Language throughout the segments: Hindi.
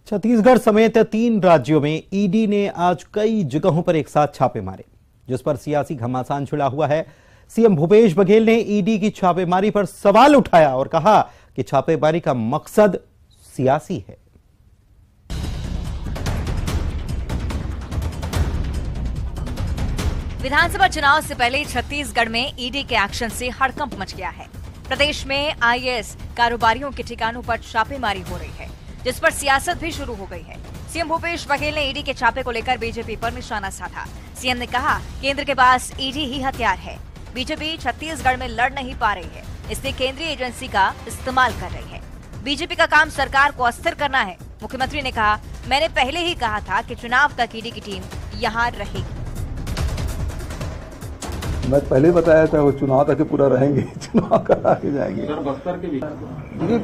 छत्तीसगढ़ समेत 3 राज्यों में ईडी ने आज कई जगहों पर एक साथ छापे मारे, जिस पर सियासी घमासान छिड़ा हुआ है। सीएम भूपेश बघेल ने ईडी की छापेमारी पर सवाल उठाया और कहा कि छापेमारी का मकसद सियासी है। विधानसभा चुनाव से पहले छत्तीसगढ़ में ईडी के एक्शन से हड़कंप मच गया है। प्रदेश में आईएएस कारोबारियों के ठिकानों पर छापेमारी हो रही है, जिस पर सियासत भी शुरू हो गई है। सीएम भूपेश बघेल ने ईडी के छापे को लेकर बीजेपी पर निशाना साधा। सीएम ने कहा, केंद्र के पास ईडी ही हथियार है। बीजेपी छत्तीसगढ़ में लड़ नहीं पा रही है, इसलिए केंद्रीय एजेंसी का इस्तेमाल कर रही है। बीजेपी का काम सरकार को अस्थिर करना है। मुख्यमंत्री ने कहा, मैंने पहले ही कहा था कि चुनाव तक ईडी की टीम यहाँ रहेगी। मैं पहले बताया था वो चुनाव तक पूरा रहेंगे, चुनाव करा के जाएंगे। बस्तर के देखिए,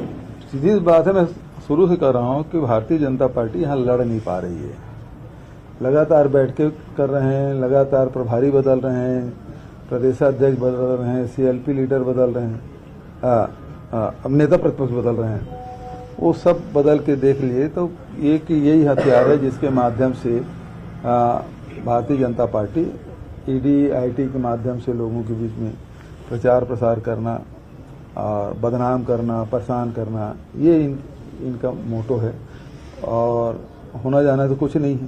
सीधी बात है, मैं शुरू से कह रहा हूँ कि भारतीय जनता पार्टी यहाँ लड़ नहीं पा रही है। लगातार बैठ के कर रहे हैं, लगातार प्रभारी बदल रहे हैं, प्रदेशाध्यक्ष बदल रहे हैं, सीएलपी लीडर बदल रहे हैं, अब नेता प्रतिपक्ष बदल रहे हैं। वो सब बदल के देख लिए तो ये कि यही हथियार है जिसके माध्यम से Bharatiya Janata party ED IT के माध्यम से लोगों के बीच में प्रचार प्रसार करना और बदनाम करना, परेशान करना, ये इनका मोटो है। और होना जाना तो कुछ नहीं है,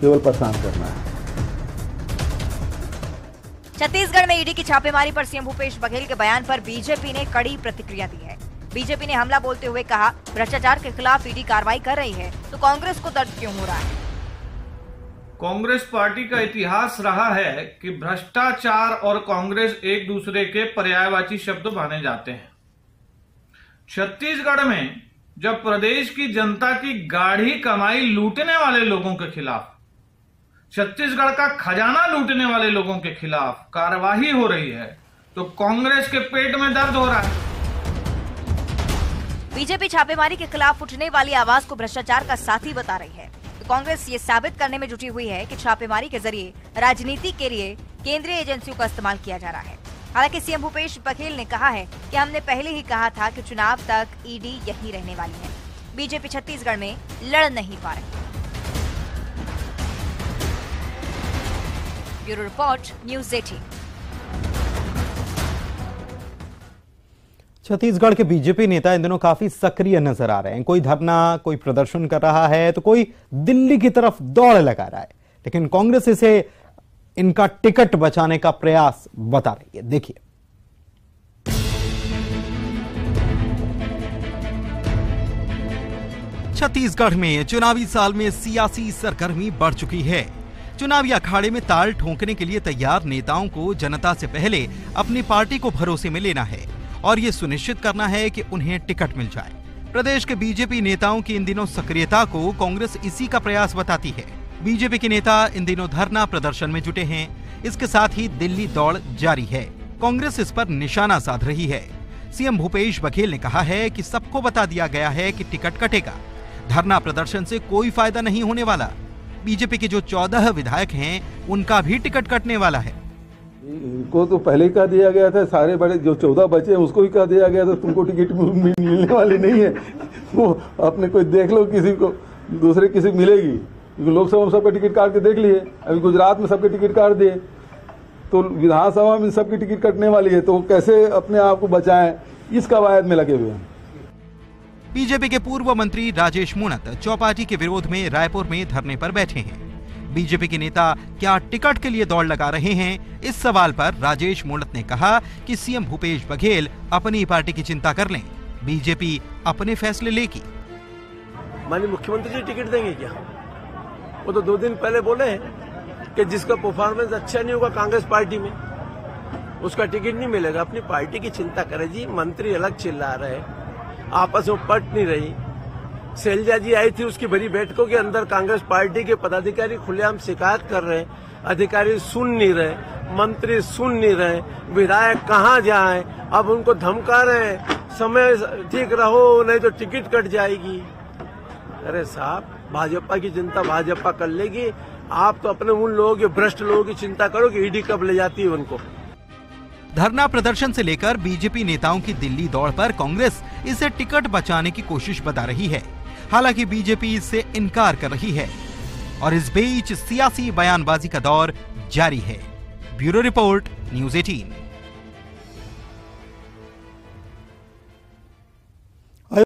केवल परेशान करना है। छत्तीसगढ़ में ईडी की छापेमारी पर सीएम भूपेश बघेल के बयान पर बीजेपी ने कड़ी प्रतिक्रिया दी है। बीजेपी ने हमला बोलते हुए कहा, भ्रष्टाचार के खिलाफ ईडी कार्रवाई कर रही है तो कांग्रेस को दर्द क्यों हो रहा है। कांग्रेस पार्टी का इतिहास रहा है कि भ्रष्टाचार और कांग्रेस एक दूसरे के पर्यायवाची शब्द माने जाते हैं। छत्तीसगढ़ में जब प्रदेश की जनता की गाढ़ी कमाई लूटने वाले लोगों के खिलाफ, छत्तीसगढ़ का खजाना लूटने वाले लोगों के खिलाफ कार्रवाई हो रही है तो कांग्रेस के पेट में दर्द हो रहा है। बीजेपी छापेमारी के खिलाफ उठने वाली आवाज को भ्रष्टाचार का साथी बता रही है। कांग्रेस ये साबित करने में जुटी हुई है कि छापेमारी के जरिए राजनीति के लिए केंद्रीय एजेंसियों का इस्तेमाल किया जा रहा है। हालांकि सीएम भूपेश बघेल ने कहा है कि हमने पहले ही कहा था कि चुनाव तक ईडी यहीं रहने वाली है। बीजेपी छत्तीसगढ़ में लड़ नहीं पा रही। Bureau report, news 18। छत्तीसगढ़ के बीजेपी नेता इन दिनों काफी सक्रिय नजर आ रहे हैं। कोई धरना, कोई प्रदर्शन कर रहा है तो कोई दिल्ली की तरफ दौड़ लगा रहा है, लेकिन कांग्रेस इसे इनका टिकट बचाने का प्रयास बता रही है। देखिए, छत्तीसगढ़ में चुनावी साल में सियासी सरगर्मी बढ़ चुकी है। चुनावी अखाड़े में ताल ठोंकने के लिए तैयार नेताओं को जनता से पहले अपनी पार्टी को भरोसे में लेना है और ये सुनिश्चित करना है कि उन्हें टिकट मिल जाए। प्रदेश के बीजेपी नेताओं की इन दिनों सक्रियता को कांग्रेस इसी का प्रयास बताती है। बीजेपी के नेता इन दिनों धरना प्रदर्शन में जुटे हैं। इसके साथ ही दिल्ली दौड़ जारी है। कांग्रेस इस पर निशाना साध रही है। सीएम भूपेश बघेल ने कहा है कि सबको बता दिया गया है कि टिकट कटेगा। धरना प्रदर्शन से कोई फायदा नहीं होने वाला। बीजेपी के जो 14 विधायक हैं, उनका भी टिकट कटने वाला है। इनको तो पहले ही कह दिया गया था, सारे बड़े जो 14 बचे हैं उसको भी कह दिया गया था तुमको टिकट मिलने वाली नहीं है। वो अपने कोई देख लो, किसी को दूसरे किसी मिलेगी। लोकसभा में सबका टिकट काट के देख लिए, अभी गुजरात में सबके टिकट काट दिए, तो विधानसभा में सबकी टिकट कटने वाली है, तो कैसे अपने आप को बचाएं, इस कवायद में लगे हुए हैं। बीजेपी के पूर्व मंत्री राजेश मूणत चौपाटी के विरोध में रायपुर में धरने पर बैठे हैं। बीजेपी के नेता क्या टिकट के लिए दौड़ लगा रहे हैं, इस सवाल पर राजेश मूणत ने कहा कि सीएम भूपेश बघेल अपनी पार्टी की चिंता कर लें, बीजेपी अपने फैसले लेगी। माननीय मुख्यमंत्री जी टिकट देंगे क्या? वो तो 2 दिन पहले बोले हैं कि जिसका परफॉर्मेंस अच्छा नहीं होगा कांग्रेस पार्टी में उसका टिकट नहीं मिलेगा। अपनी पार्टी की चिंता करे जी। मंत्री अलग चिल्ला रहे, आपस में पट नहीं रही। शैलजा जी आई थी, उसकी भरी बैठकों के अंदर कांग्रेस पार्टी के पदाधिकारी खुलेआम शिकायत कर रहे हैं, अधिकारी सुन नहीं रहे, मंत्री सुन नहीं रहे, विधायक कहाँ जाएं, अब उनको धमका रहे हैं, समय ठीक रहो नहीं तो टिकट कट जाएगी। अरे साहब, भाजपा की चिंता भाजपा कर लेगी। आप तो अपने उन लोगों के भ्रष्ट लोगों की चिंता करो कि ईडी कब ले जाती है उनको। धरना प्रदर्शन से लेकर बीजेपी नेताओं की दिल्ली दौड़ पर कांग्रेस इसे टिकट बचाने की कोशिश बता रही है। हालांकि बीजेपी इससे इनकार कर रही है और इस बीच सियासी बयानबाजी का दौर जारी है। Bureau report, news 18।